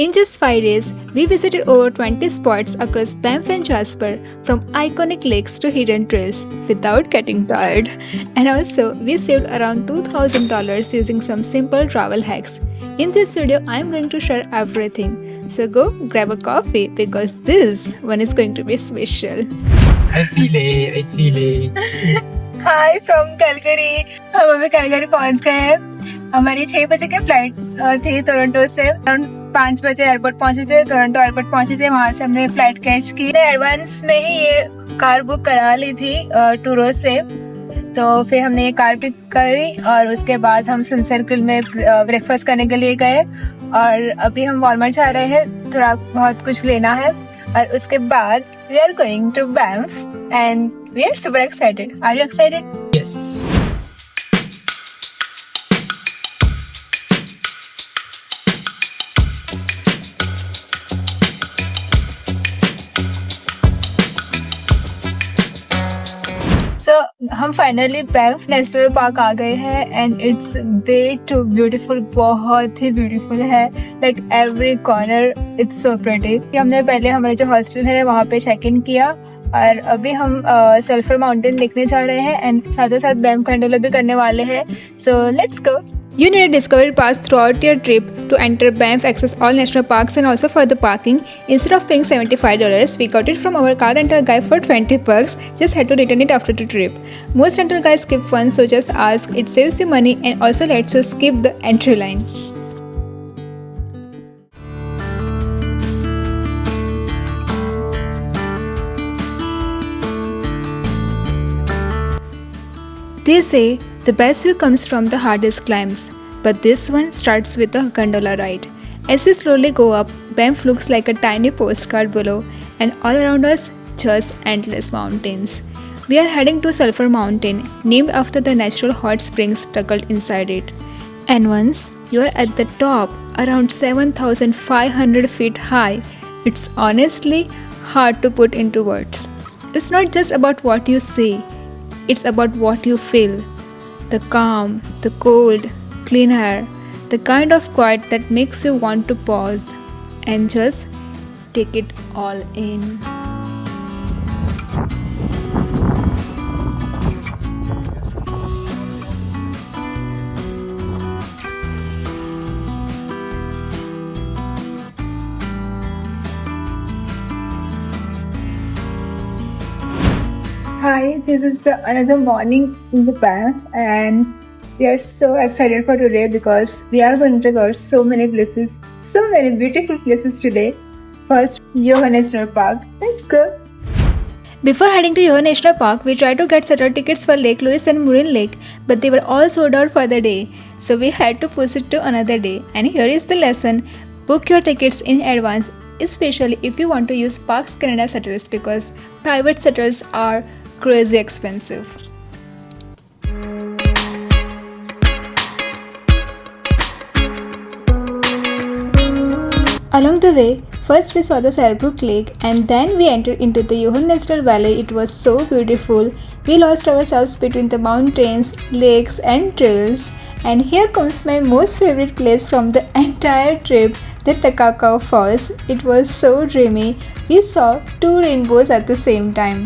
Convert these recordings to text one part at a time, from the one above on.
In just 5 days, we visited over 20 spots across Banff and Jasper, from iconic lakes to hidden trails, without getting tired. And also, we saved around $2,000 using some simple travel hacks. In this video, I'm going to share everything. So go grab a coffee because this one is going to be special. I feel it. Hi from Calgary. हम अभी Calgary पहुंच गए हैं। हमारी 6 बजे की flight थी Toronto से। अराउंड 5 बजे एयरपोर्ट पहुंचे थे, टोरंटो एयरपोर्ट पहुंचे थे। वहां से हमने फ्लाइट कैच की। एडवांस में ही ये कार बुक करा ली थी टूरो से। तो फिर हमने ये कार पिक करी और उसके बाद हम सन सर्कल में ब्रेकफास्ट करने के लिए गए। और अभी हम वॉलमार्ट जा रहे हैं, थोड़ा बहुत कुछ लेना है। और उसके बाद we are going to Banff and we are super excited. Are you excited? Yes. So हम फाइनली बैंफ नेशनल पार्क आ गए हैं and it's way too beautiful, बहुत ही ब्यूटीफुल है। Like every corner it's so pretty. हमने पहले हमारा जो हॉस्टल है वहाँ पे चेक इन किया और अभी हम सल्फर माउंटेन देखने जा रहे हैं एंड साथों साथ बैंफ कंडोला भी करने वाले हैं। So let's go. You need a discovery pass throughout your trip to enter Banff, access all national parks and also for the parking. Instead of paying $75, we got it from our car rental guy for $20. Just had to return it after the trip. Most rental guys skip one, so just ask. It saves you money and also lets you skip the entry line. They say the best view comes from the hardest climbs, but this one starts with a gondola ride. As you slowly go up, Banff looks like a tiny postcard below, and all around us, just endless mountains. We are heading to Sulphur Mountain, named after the natural hot springs tucked inside it. And once you are at the top, around 7,500 feet high, it's honestly hard to put into words. It's not just about what you see, it's about what you feel. The calm, the cold, clean air, the kind of quiet that makes you want to pause and just take it all in. Hi, this is another morning in the Banff and we are so excited for today because we are going to go so many places, so many beautiful places today. First, Yoho National Park. Let's go. Before heading to Yoho National Park, we tried to get settled tickets for Lake Louise and Moraine Lake, but they were all sold out for the day. So we had to push it to another day. And here is the lesson. Book your tickets in advance, especially if you want to use Parks Canada shuttles because private shuttles are crazy expensive. Along the way, first we saw the Sarebrook Lake and then we entered into the Yoho National Valley. It was so beautiful. We lost ourselves between the mountains, lakes and trails. And here comes my most favorite place from the entire trip, the Takakau Falls. It was so dreamy. We saw 2 rainbows at the same time.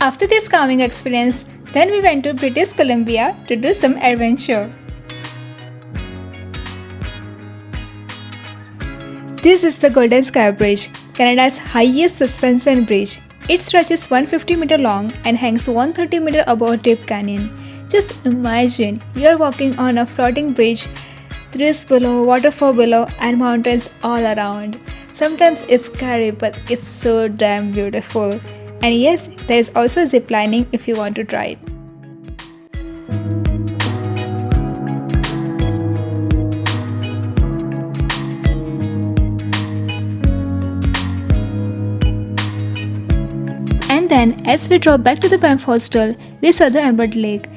After this calming experience, then we went to British Columbia to do some adventure. This is the Golden Sky Bridge, Canada's highest suspension bridge. It stretches 150 meters long and hangs 130 meters above Deep Canyon. Just imagine you are walking on a floating bridge, trees below, waterfall below, and mountains all around. Sometimes it's scary, but it's so damn beautiful. And yes, there is also zip lining if you want to try it. And then, as we drove back to the Banff hostel, we saw the Emerald Lake.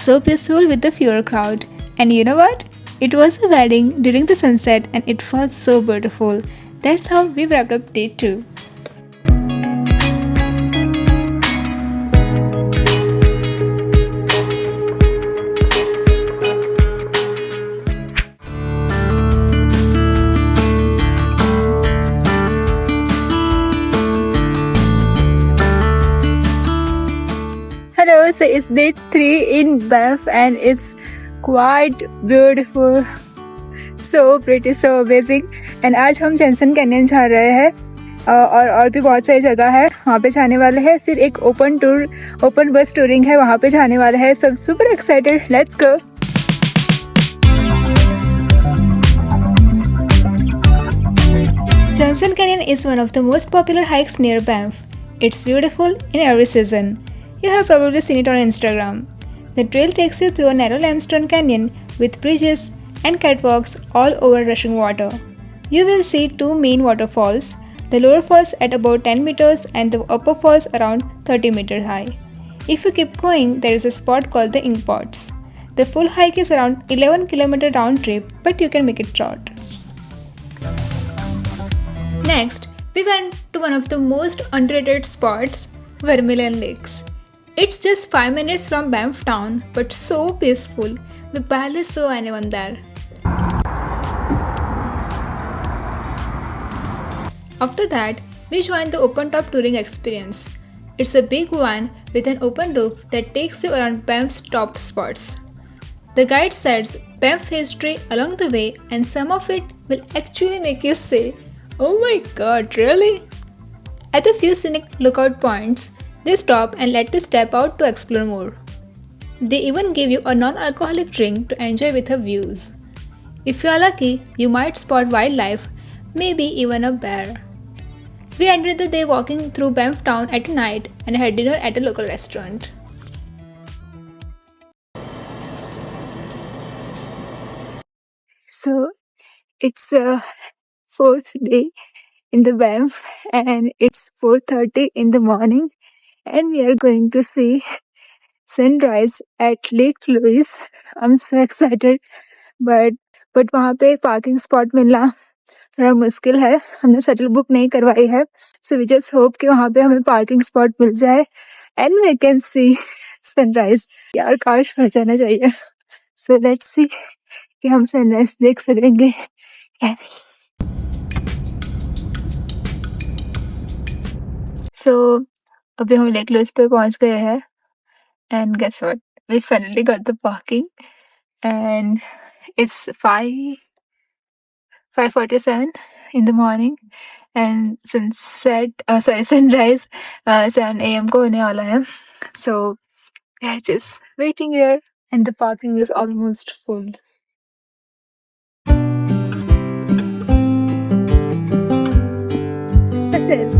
So peaceful with the fewer crowd. And you know what? It was a wedding during the sunset and it felt so beautiful. That's how we wrapped up day 2. Hello, so it's day 3 in Banff and it's quite beautiful. So pretty, so amazing. And आज हम Jansen canyon जा रहे हैं और भी बहुत सारी जगह है वहाँ पे जाने वाले हैं. फिर एक ओपन बस टूरिंग है वहाँ पे जाने वाले हैं. सब super excited. Let's go. Johnson Canyon is one of the most popular hikes near Banff. It's beautiful in every season. You have probably seen it on Instagram. The trail takes you through a narrow limestone canyon with bridges and catwalks all over rushing water. You will see 2 main waterfalls, the lower falls at about 10 meters and the upper falls around 30 meters high. If you keep going, there is a spot called the Ink Pots. The full hike is around 11 km round trip, but you can make it short. Next, we went to one of the most underrated spots, Vermilion Lakes. It's just 5 minutes from Banff town, but so peaceful. We barely saw anyone there. After that, we joined the open top touring experience. It's a big one with an open roof that takes you around Banff's top spots. The guide says Banff history along the way, and some of it will actually make you say, "Oh my god, really?" At a few scenic lookout points, they stop and let you step out to explore more. They even give you a non-alcoholic drink to enjoy with the views. If you are lucky, you might spot wildlife, maybe even a bear. We ended the day walking through Banff town at night and had dinner at a local restaurant. So, it's a 4th day in the Banff and it's 4:30 in the morning and we are going to see sunrise at Lake Louise. I'm so excited, but वहाँ पे parking spot मिलना थोड़ा मुश्किल है. हमने shuttle book नहीं करवाई है, so we just hope कि वहाँ पे हमें पार्किंग स्पॉट मिल जाए and we can see sunrise. यार काश हो जाना चाहिए. So let's see कि हम सनराइज देख सकेंगे. So अभी हम लेक लुइस पे पहुंच गए हैं and guess what? We finally got the parking and it's 5:47 in the morning and sunrise 7 a.m. को होने वाला है. So we are just waiting here and the parking is almost full. That's it.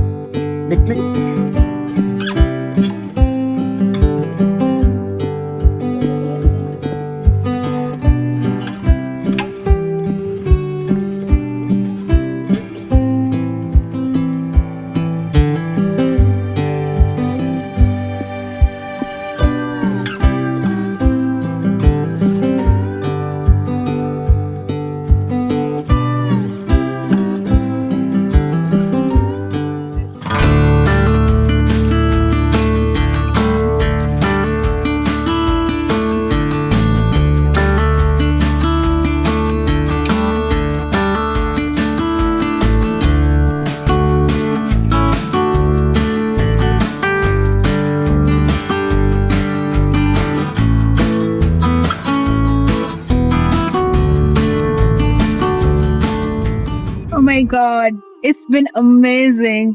Oh my god, it's been amazing.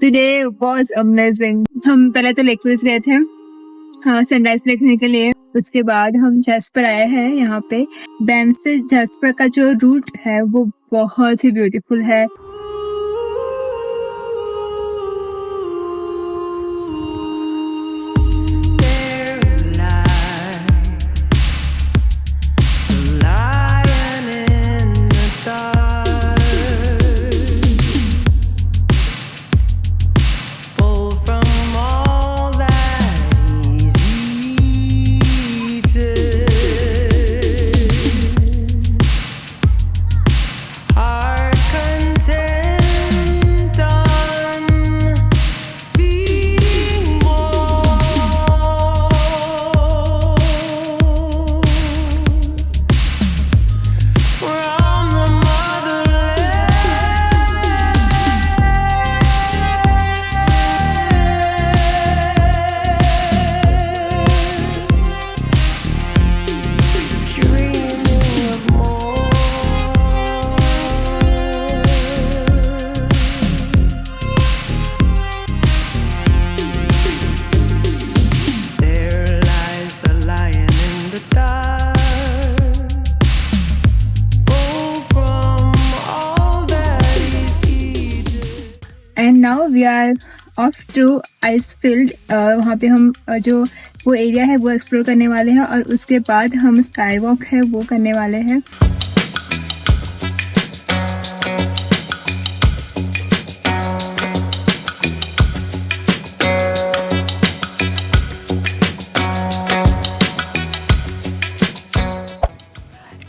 Today was amazing. हम पहले तो lake Louis गए थे sunrise देखने के लिए. उसके बाद हम जैस्पर आए हैं यहाँ पे. बैंफ से जैस्पर का जो रूट है वो बहुत ही ब्यूटीफुल है. are content on feeding more from the motherland, dreaming of more. There lies the lion in the dark, full from all that he's eaten. And now we are off to icefield. वहाँ पे हम जो वो area है वो explore करने वाले हैं और उसके बाद हम स्काई वॉक है वो करने वाले हैं।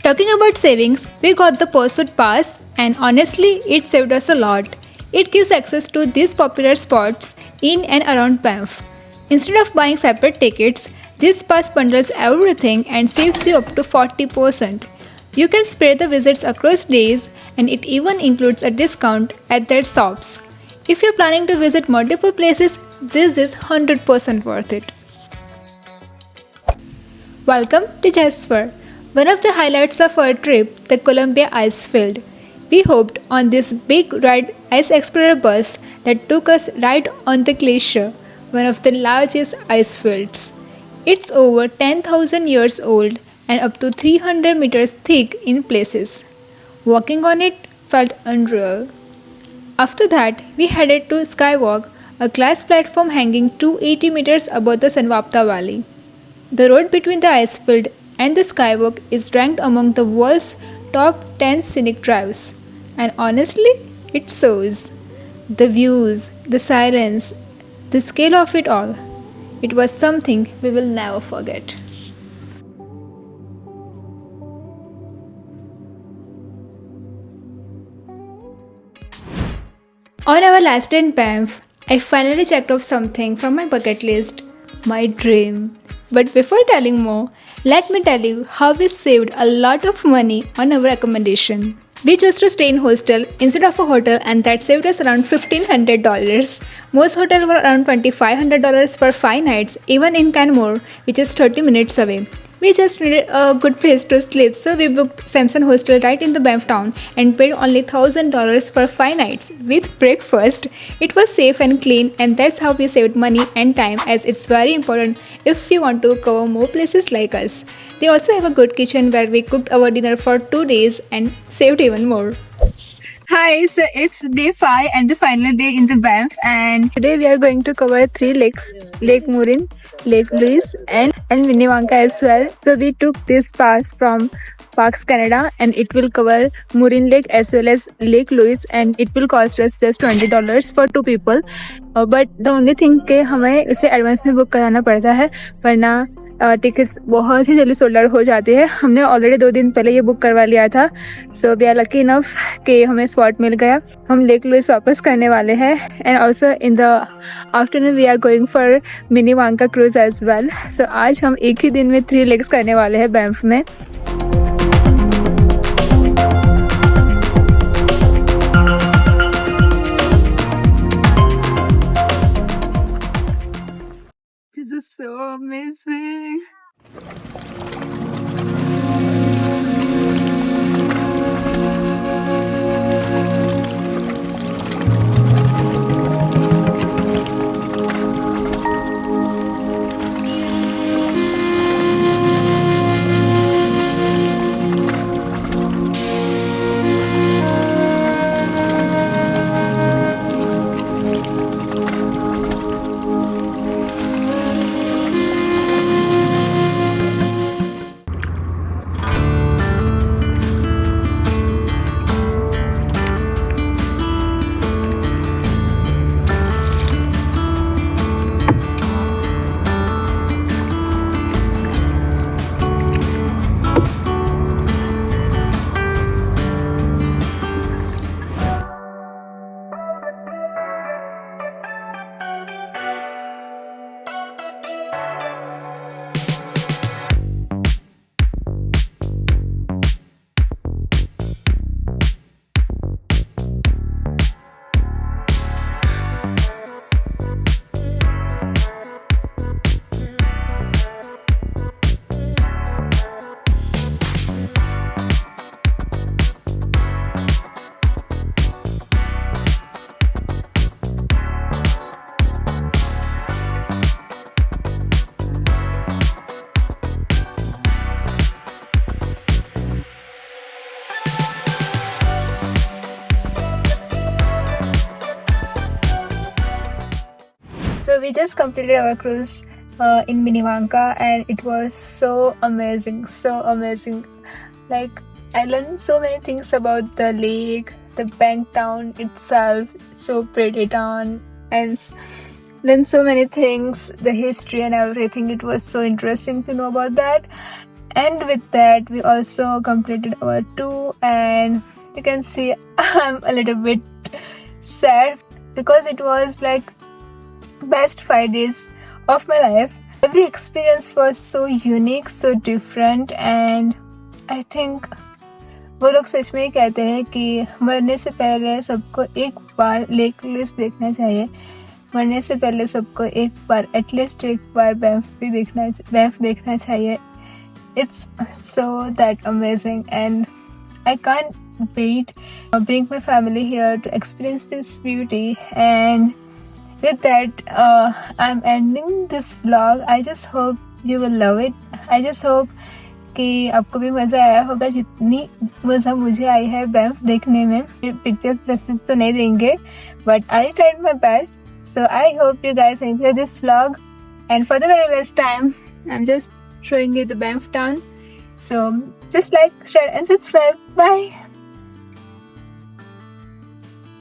Talking about savings, we got the Pursuit Pass, and honestly, it saved us a lot. It gives access to these popular spots in and around Banff. Instead of buying separate tickets, this pass bundles everything and saves you up to 40%. You can spread the visits across days, and it even includes a discount at their shops. If you're planning to visit multiple places, this is 100% worth it. Welcome to Jasper, one of the highlights of our trip, the Columbia Icefield. We hopped on this big red Ice Explorer bus that took us right on the glacier, one of the largest ice fields. It's over 10,000 years old and up to 300 meters thick in places. Walking on it felt unreal. After that, we headed to Skywalk, a glass platform hanging 280 meters above the Sanwapta Valley. The road between the icefield and the Skywalk is ranked among the world's top 10 scenic drives. And honestly, it shows. The views, the silence, the scale of it all. It was something we will never forget. On our last day in Banff, I finally checked off something from my bucket list, my dream. But before telling more, let me tell you how we saved a lot of money on our accommodation. We chose to stay in hostel instead of a hotel, and that saved us around $1,500. Most hotels were around $2,500 for 5 nights, even in Canmore, which is 30 minutes away. We just needed a good place to sleep, so we booked Samson Hostel right in the Banff town and paid only $1,000 for 5 nights with breakfast. It was safe and clean, and that's how we saved money and time, as it's very important if you want to cover more places like us. They also have a good kitchen where we cooked our dinner for 2 days and saved even more. Hi, so it's day 5 and the final day in the Banff, and today we are going to cover 3 lakes, Lake Morin, Lake Louise and Minnewanka as well. So we took this pass from Parks Canada, and it will cover Morin Lake as well as Lake Louise, and it will cost us just $20 for 2 people. But the only thing कि हमें इसे advance में book कराना पड़ता है, वरना tickets बहुत ही जल्दी सोल्ड आउट हो जाते हैं. हमने ऑलरेडी 2 दिन पहले ये बुक करवा लिया था. So we are lucky enough कि हमें स्पॉट मिल गया. हम लेक लुइस वापस करने वाले हैं, and also in the afternoon we are going for Minnewanka cruise as well. So आज हम एक ही दिन में 3 लेक्स करने वाले हैं बैंफ में. This is so amazing. So we just completed our cruise in Minnewanka, and it was so amazing, so amazing. Like, I learned so many things about the lake, the bank town itself, so pretty town, and learned so many things, the history and everything. It was so interesting to know about that. And with that, we also completed our tour, and you can see I'm a little bit sad because it was like best 5 days of my life. Every experience was so unique, so different, and I think वो लोग सच में ही कहते हैं कि मरने से पहले सबको एक बार लेक लिस्ट देखना चाहिए. मरने से पहले सबको एक बार एटलीस्ट एक बार बैंफ देखना चाहिए. It's so that amazing, and I can't wait to bring my family here to experience this beauty. And with that, I'm ending this vlog. I just hope you will love it. I just hope कि आपको भी मज़ा आया होगा जितनी मज़ा मुझे आई है बैंफ देखने में. पिक्चर्स जस्टिस तो नहीं देंगे, but I tried my best. So I hope you guys enjoy this vlog, and for the very last time, I'm just showing you the Banff town. So just like, share and subscribe. Bye.